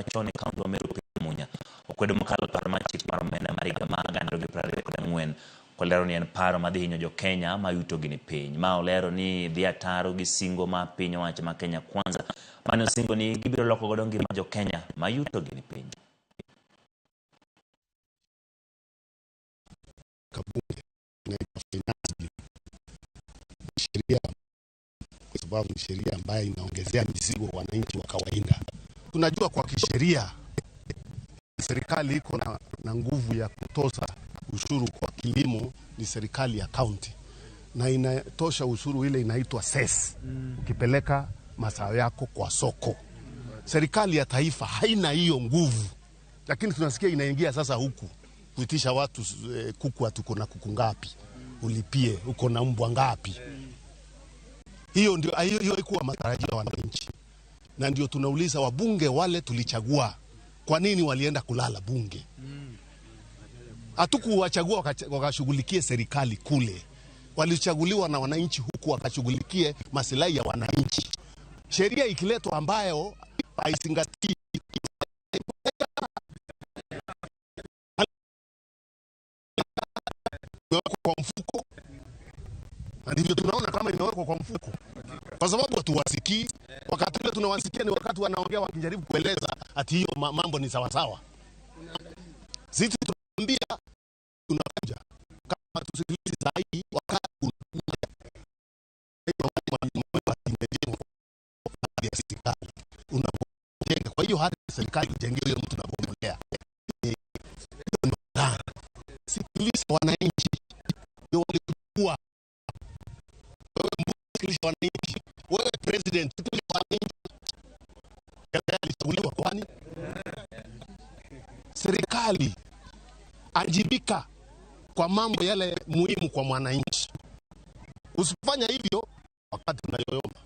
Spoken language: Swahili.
machoni kaunti wa Meru Munya okwedo mokalo paro mar chik mar omenda mar higa mar 2024 kolero ni en paro madhi hinyo jo Kenya ma yuto gi ni piny. Ma olero ni dhi ataro gi singo ma piny owacho ma Kenya Kwanza mane singo ni gibiro loko godo ngima jo Kenya ma yuto gi ni piny. Kabunge na finance sheria kwa sababu ni sheria ambayo inaongezea mizigo wananchi wa kawaida. Tunajua kwa kisheria serikali iko na nguvu ya kutoza ushuru kwa kilimo ni serikali ya county, na inatosha ushuru ile inaitwa cess ukipeleka mazao yako kwa soko. Serikali ya taifa haina hiyo nguvu, lakini tunasikia inaingia sasa huku kuitisha watu kuku, atuko na kuku ngapi ulipie, uko na mbwa ngapi. Hiyo ndio hiyo ikuwa matarajio ya wananchi, na ndio tunauliza wabunge wale tulichagua kwa nini walienda kulala bunge. Hatukuwachagua wakashughulikie serikali kule, walichaguliwa na wananchi huku wakashughulikie maslahi ya wananchi. Sheria ikiletwa ambayo haizingatii kwa mfuko, ndivyo tunaona kama imewekwa kwa mfuko, kwa sababu hatuwasikii. Wakati ule tunawasikia ni wakati wanaongea wakijaribu kueleza ati hiyo mambo ni sawa sawa. Sisi tunaambia tunakuja kama tusikilize zaidi wakati unapojenga. Kwa hiyo hata serikali ijengee hiyo mtu anapomolea. Sikiliza wananchi, ndio walikuwa sikiliza wananchi. Wewe president, sikiliza wananchi. Alichaguliwa kwani? Serikali ajibika kwa mambo yale muhimu kwa mwananchi. Usifanya hivyo wakati unayoyoma.